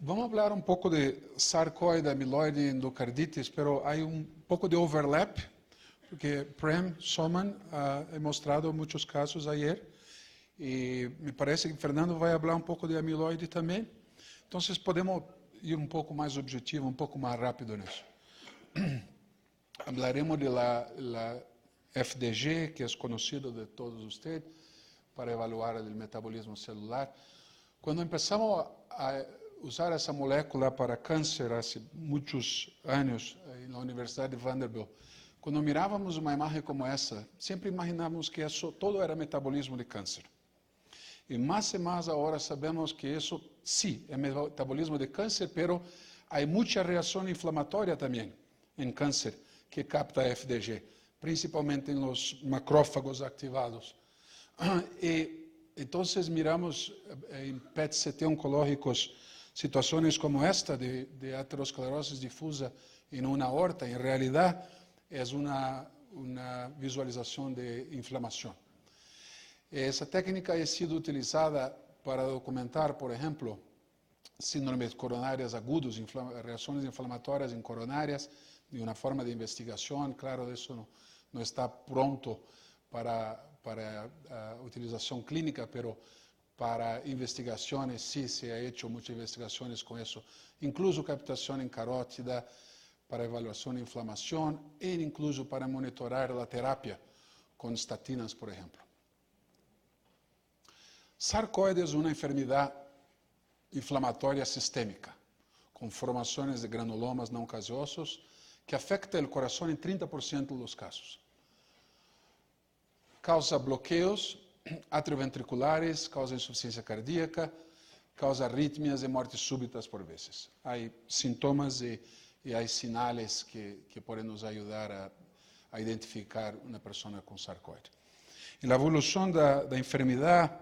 Vamos falar um pouco de sarcoide, amiloide e endocarditis, pero há pouco de overlap, porque Prem Soman ha mostrado muitos casos ayer, e me parece que Fernando vai falar pouco de amiloide também. Então, podemos ir pouco mais objetivo, pouco mais rápido nisso. Hablaremos de la FDG, que é conhecido de todos vocês, para evaluar o metabolismo celular. Quando começamos a usar essa molécula para câncer, há muitos anos, na Universidade de Vanderbilt, quando mirávamos uma imagem como essa, sempre imaginávamos que isso todo era metabolismo de câncer. E mais agora sabemos que isso, sim, é metabolismo de câncer, pero há muita reação inflamatória também em câncer que capta a FDG, principalmente em los macrófagos activados. E então miramos em PET-CT oncológicos situações como esta de aterosclerose difusa em uma aorta, em realidade é uma visualização de inflamação. Essa técnica é sido utilizada para documentar, por exemplo, síndromes coronárias agudos, reações inflamatórias em coronárias, de uma forma de investigação. Claro, isso não está pronto para a utilização clínica, pero para investigações, sim, se ha hecho muitas investigações com isso, incluso captação em carótida, para avaliação de inflamação, e incluso para monitorar a terapia com estatinas, por exemplo. Sarcoide é uma enfermidade inflamatória sistêmica, com formações de granulomas não caseosos, que afeta o coração em 30% dos casos. Causa bloqueios atrioventriculares, causa insuficiência cardíaca, causa arritmias e mortes súbitas por vezes. Há sintomas e há sinais que podem nos ajudar a identificar uma pessoa com sarcoide. E a evolução da enfermidade,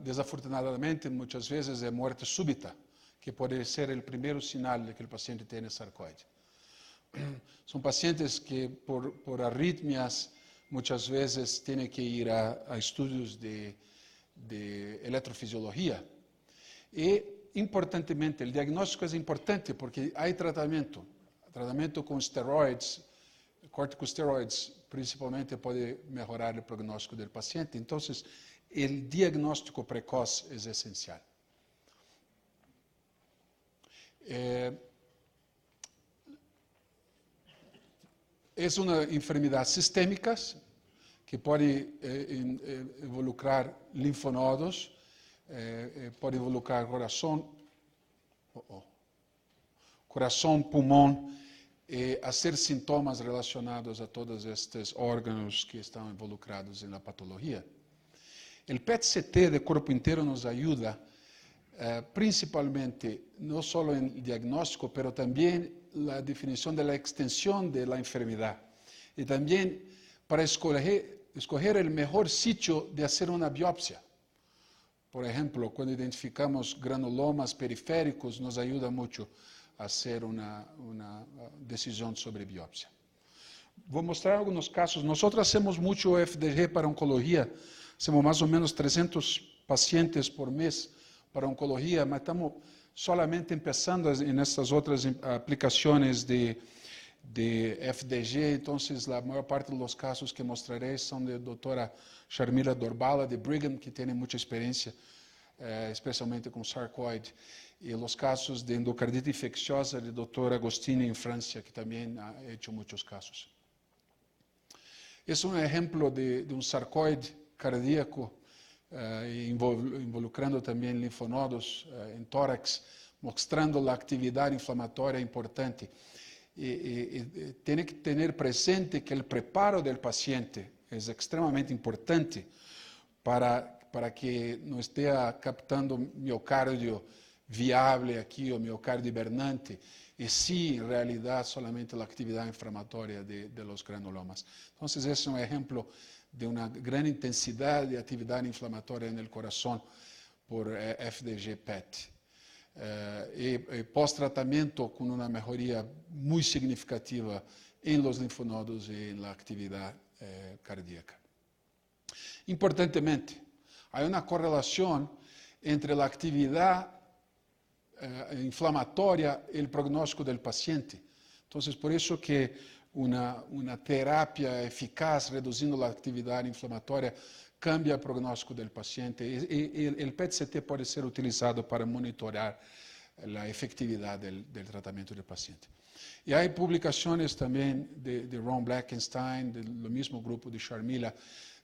desafortunadamente, muitas vezes é morte súbita, que pode ser o primeiro sinal de que o paciente tem sarcoide. São pacientes que, por arritmias, muitas vezes têm que ir a estudos de eletrofisiologia. E, importantemente, o diagnóstico é importante porque há tratamento com esteroides, corticosteroides, principalmente, pode melhorar o prognóstico do paciente. Então, o diagnóstico precoce é essencial. É uma enfermidade sistêmica que pode involucrar linfonodos, pode involucrar coração, pulmão, e haver sintomas relacionados a todos estes órgãos que estão involucrados na patologia. O PET-CT de corpo inteiro nos ajuda, principalmente, não só em diagnóstico, mas também la definición de la extensión de la enfermedad y también para escoger el mejor sitio de hacer una biopsia. Por ejemplo, cuando identificamos granulomas periféricos, nos ayuda mucho a hacer una decisión sobre biopsia. Voy a mostrar algunos casos. Nosotros hacemos mucho FDG para oncología, hacemos más o menos 300 pacientes por mes para oncología, mas estamos solamente empezando en estas otras aplicaciones de FDG. Entonces, la mayor parte de los casos que mostraré son de doctora Sharmila Dorbala de Brigham, que tiene mucha experiencia, especialmente con sarcoide, y los casos de endocarditis infecciosa de doctor Agostini en Francia, que también ha hecho muchos casos. Es un ejemplo de un sarcoide cardíaco, involucrando também linfonodos em tórax, mostrando a atividade inflamatória importante. E tem que ter presente que o preparo do paciente é extremamente importante para que não esteja captando miocárdio viável aqui, ou miocárdio hibernante, e sim, em realidade, solamente a atividade inflamatória de los granulomas. Então, esse é um exemplo de uma grande intensidade de atividade inflamatória no coração por FDG PET. E pós-tratamento com uma melhoria muito significativa em los linfonodos e na atividade cardíaca. Importantemente, há uma correlação entre a atividade inflamatoria el pronóstico del paciente. Entonces, por eso que una terapia eficaz reduciendo la actividad inflamatoria cambia el pronóstico del paciente. Y el PET-CT puede ser utilizado para monitorar la efectividad del tratamiento del paciente. Y hay publicaciones también de Ron Blackenstein, del mismo grupo de Sharmila,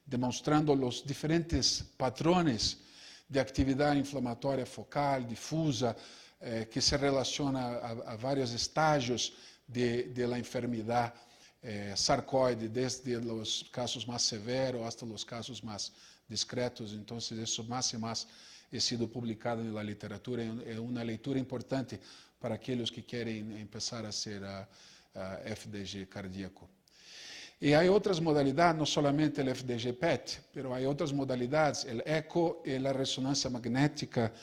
demostrando los diferentes patrones de actividad inflamatoria focal, difusa, que se relaciona a varios estágios de la enfermedad sarcoide, desde los casos más severos hasta los casos más discretos. Entonces, eso más y más ha sido publicado en la literatura. Es una lectura importante para aquellos que quieren empezar a hacer FDG cardíaco. Y hay otras modalidades, no solamente el FDG PET, pero hay otras modalidades, el eco y la resonancia magnética.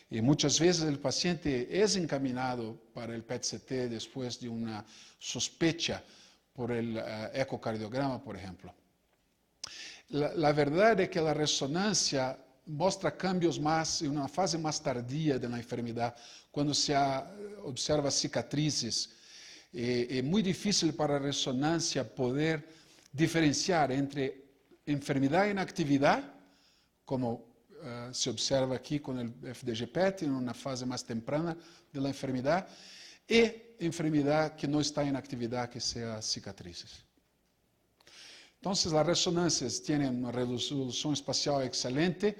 Y muchas veces el paciente es encaminado para el PET-CT después de una sospecha por el ecocardiograma, por ejemplo. La verdad es que la resonancia muestra cambios más en una fase más tardía de la enfermedad, cuando se observa cicatrices. Es muy difícil para la resonancia poder diferenciar entre enfermedad en actividad, como se observa aquí con el FDG-PET, en una fase más temprana de la enfermedad, y enfermedad que no está en actividad, que sea cicatrices. Entonces, las resonancias tienen una resolución espacial excelente,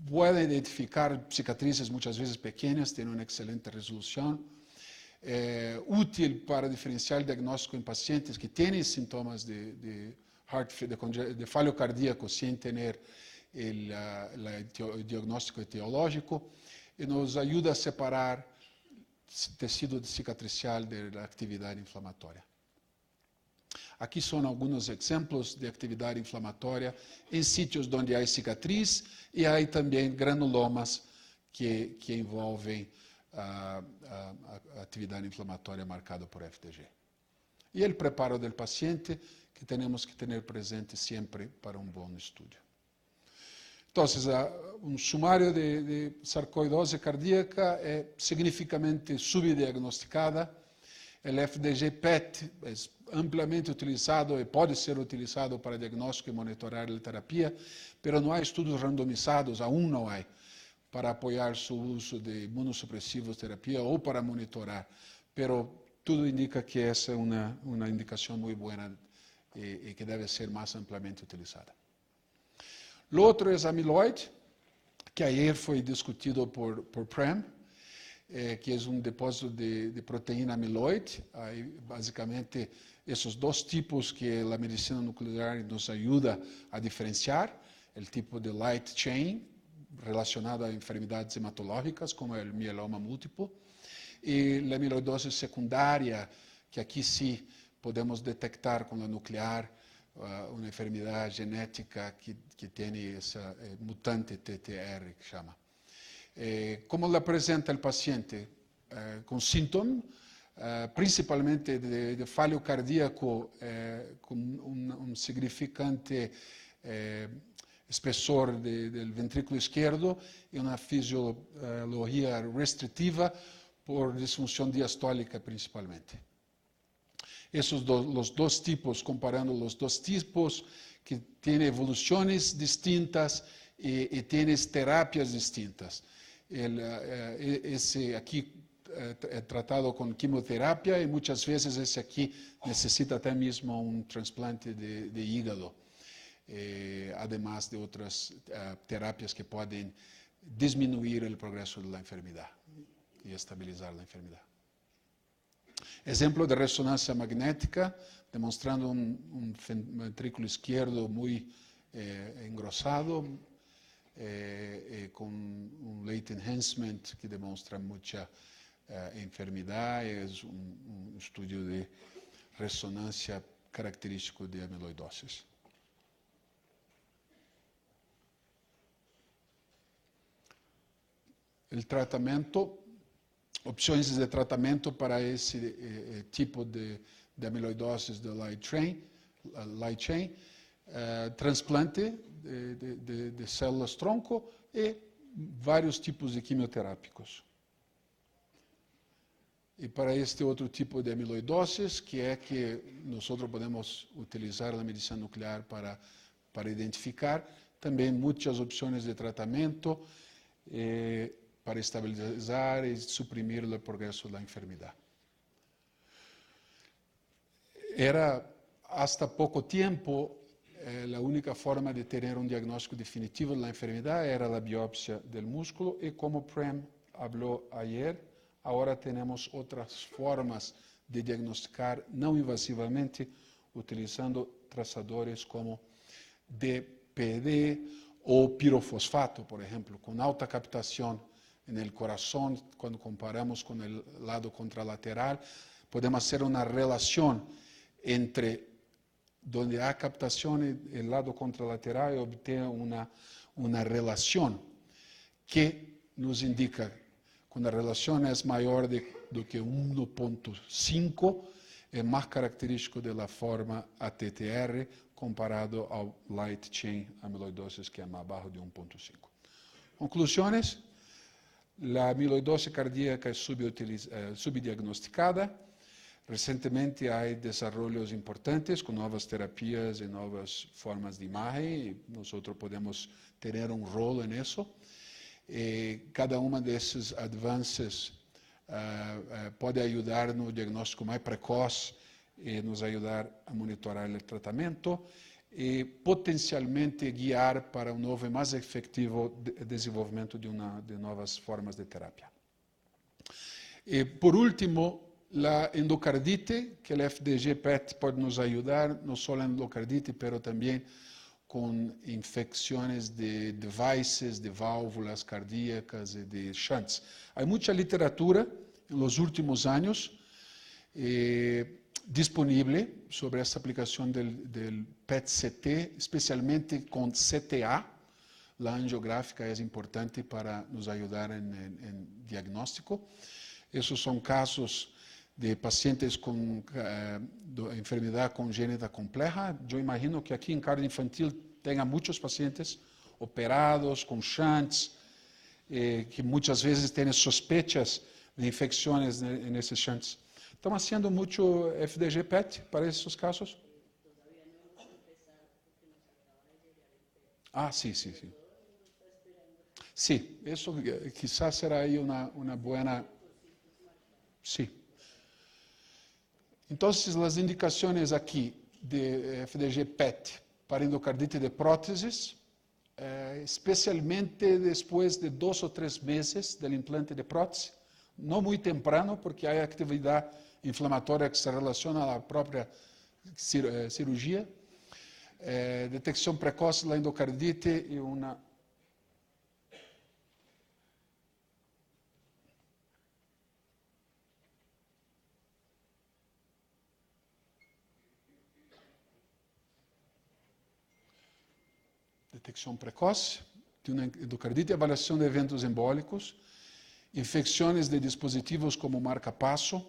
pueden identificar cicatrices muchas veces pequeñas, tienen una excelente resolución, útil para diferenciar el diagnóstico en pacientes que tienen síntomas de fallo cardíaco sin tener el diagnóstico etiológico, y nos ayuda a separar tejido cicatricial de la actividad inflamatoria. Aquí son algunos ejemplos de actividad inflamatoria en sitios donde hay cicatriz y hay también granulomas que envolven actividad inflamatoria marcada por FDG. Y el preparo del paciente, que tenemos que tener presente siempre para un buen estudio. Entonces, un sumario de sarcoidose cardíaca es significativamente subdiagnosticada. El FDG-PET es ampliamente utilizado y puede ser utilizado para diagnóstico y monitorar la terapia, pero no hay estudios randomizados, aún no hay, para apoyar su uso de inmunosupresivos terapia o para monitorar. Pero todo indica que esa es una indicación muy buena y que debe ser más ampliamente utilizada. Lo otro es amiloide, que ayer fue discutido por Prem, que es un depósito de proteína amiloide. Hay básicamente esos dos tipos que la medicina nuclear nos ayuda a diferenciar, el tipo de light chain, relacionado a enfermedades hematológicas, como el mieloma múltiplo, y la amiloidosis secundaria, que aquí sí podemos detectar con la nuclear una enfermedad genética que tiene esa mutante TTR, que llama. ¿Cómo la presenta el paciente? Con síntomas, principalmente de fallo cardíaco, con un significante espesor del ventrículo izquierdo y una fisiología restrictiva por disfunción diastólica principalmente. Los dos tipos, comparando los dos tipos, que tienen evoluciones distintas y tienen terapias distintas. Ese aquí tratado con quimioterapia y muchas veces ese aquí necesita también mismo un trasplante de hígado, además de otras terapias que pueden disminuir el progreso de la enfermedad y estabilizar la enfermedad. Ejemplo de resonancia magnética, demostrando un ventrículo izquierdo muy engrosado, con un late enhancement que demuestra mucha enfermedad. Es un estudio de resonancia característico de amiloidosis. El tratamiento, opciones de tratamiento para ese tipo de amiloidosis de light chain, trasplante de células tronco y varios tipos de quimioterápicos. E para este outro tipo de amiloidoses, que é que nós podemos utilizar a medicina nuclear para identificar, também muitas opções de tratamento para estabilizar e suprimir o progresso da enfermidade. Era, hasta pouco tempo, a única forma de ter diagnóstico definitivo da enfermidade era a biópsia do músculo, e como Prem falou ayer, agora temos outras formas de diagnosticar não invasivamente, utilizando traçadores como DPD ou pirofosfato, por exemplo, com alta captação no coração. Quando comparamos com o lado contralateral, podemos fazer uma relação entre onde há captação e o lado contralateral, e obter uma relação que nos indica, quando a relação é maior do que 1.5, é mais característico da forma ATTR comparado ao light chain amiloidosis, que é mais baixo de 1.5. Conclusões: a amiloidose cardíaca é subdiagnosticada. Recentemente há desenvolvimentos importantes com novas terapias e novas formas de imagem, e nós podemos ter rol nisso. Cada desses avanços pode ajudar no diagnóstico mais precoce e nos ajudar a monitorar o tratamento e potencialmente guiar para novo e mais efetivo desenvolvimento de novas formas de terapia. E, por último, a endocardite, que o FDG-PET pode nos ajudar, não só na endocardite, mas também com infecções de devices, de válvulas cardíacas e de shunts. Há muita literatura nos últimos anos disponível sobre essa aplicação do PET-CT, especialmente com CTA. A angiográfica é importante para nos ajudar em diagnóstico. Esses são casos de pacientes com enfermidade congênita complexa. Eu imagino que aqui em cardio infantil tenha muitos pacientes operados com shunts, que muitas vezes têm sospechas de infecções nesses shunts. Estão fazendo muito FDG-PET para esses casos? Ah, sim. Sim, isso quizás será aí uma boa... Sim. Então, as indicações aqui de FDG-PET para endocardite de próteses, especialmente depois de 2 ou 3 meses do implante de prótese, não muito temprano, porque há atividade inflamatória que se relaciona à própria cirurgia, detecção precoce da endocardite e uma... detecção precoce de uma endocardite, avaliação de eventos embólicos, infecções de dispositivos como marca-passo,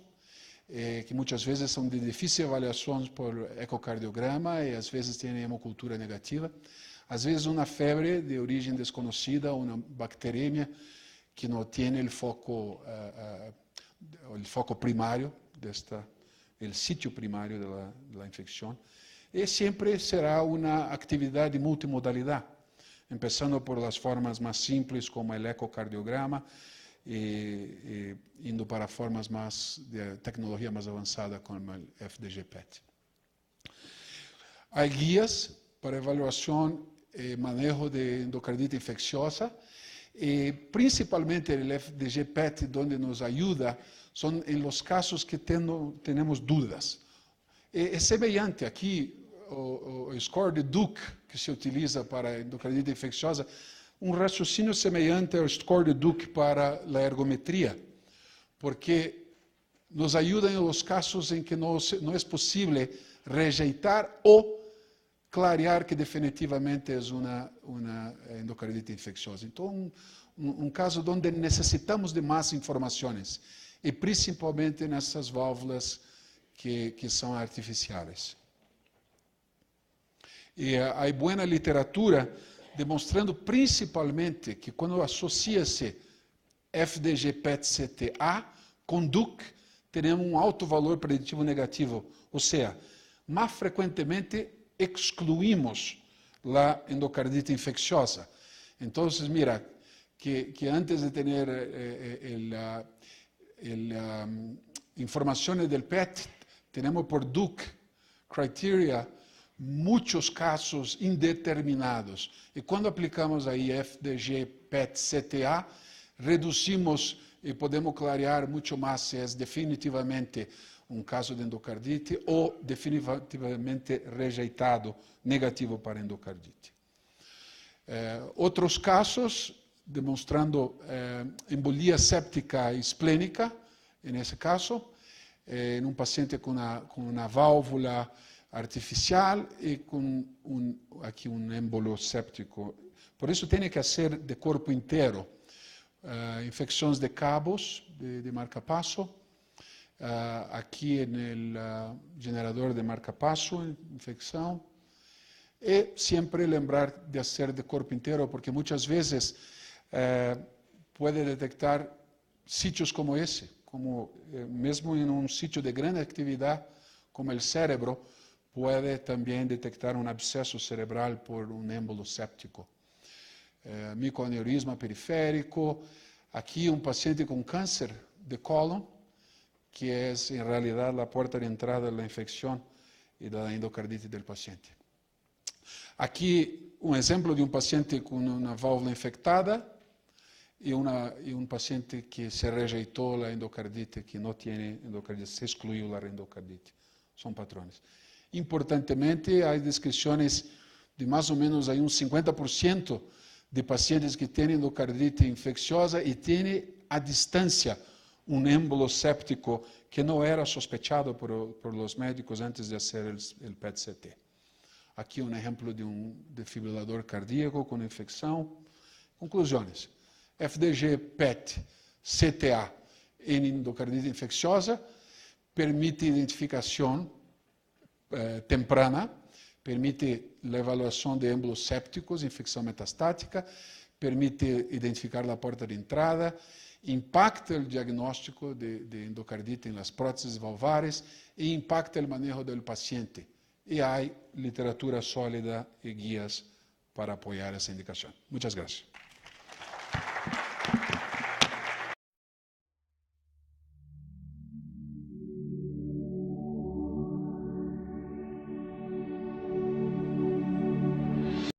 que muitas vezes são de difícil avaliação por ecocardiograma e às vezes têm hemocultura negativa. Às vezes uma febre de origem desconhecida, uma bacteremia que não tem o foco primário, o sítio primário da infecção. E sempre será uma atividade multimodalidade, começando por as formas mais simples, como o ecocardiograma, e indo para formas mais de tecnologia mais avançada, como o FDG-PET. Há guias para avaliação e manejo de endocardite infecciosa, e principalmente o FDG-PET, onde nos ajuda, são em los casos que temos dúvidas. É semelhante aqui, o score de Duke, que se utiliza para endocardite infecciosa, raciocínio semelhante ao score de Duke para a ergometria, porque nos ajuda em los casos em que não é possível rejeitar ou clarear que definitivamente é uma endocardite infecciosa. Então, um caso onde necessitamos de mais informações, e principalmente nessas válvulas que são artificiais. E há boa literatura demonstrando principalmente que quando associa-se FDG-PET-CTA com DUC, temos um alto valor preditivo negativo, ou seja, mais frequentemente excluímos a endocardite infecciosa. Então, mira, que antes de ter informações do PET, temos por Duke criteria muitos casos indeterminados. E quando aplicamos aí FDG, PET, CTA, reduzimos e podemos clarear muito mais se é definitivamente um caso de endocardite ou definitivamente rejeitado, negativo para endocardite. Outros casos, demonstrando embolia séptica esplênica, nesse caso, em um paciente com uma válvula artificial e com aqui um êmbolo séptico. Por isso tem que ser de corpo inteiro. Infecções de cabos, de marcapasso, aqui no gerador de marcapasso, infecção. E sempre lembrar de ser de corpo inteiro, porque muitas vezes pode detectar sítios como esse, como mesmo em um sítio de grande atividade, como o cérebro, pode também detectar um abscesso cerebral por um êmbolo séptico. Micoaneurisma periférico, aqui um paciente com câncer de cólon, que é em realidade a porta de entrada da infecção e da endocardite do paciente. Aqui um exemplo de um paciente com uma válvula infectada e um paciente que se rejeitou a endocardite, que não tem endocardite, se excluiu a endocardite. São padrões. Importantemente, há descrições de mais ou menos aí uns 50% de pacientes que têm endocardite infecciosa e têm à distância um êmbolo séptico que não era sospechado por os médicos antes de fazer o PET-CT. Aqui um exemplo de um defibrilador cardíaco com infecção. Conclusões. FDG, PET, CTA em endocardite infecciosa permite identificação temprana, permite a avaliação de êmbolos sépticos, infecção metastática, permite identificar a porta de entrada, impacta o diagnóstico de endocardite nas próteses valvares e impacta o manejo do paciente. E há literatura sólida e guias para apoiar essa indicação. Muitas graças.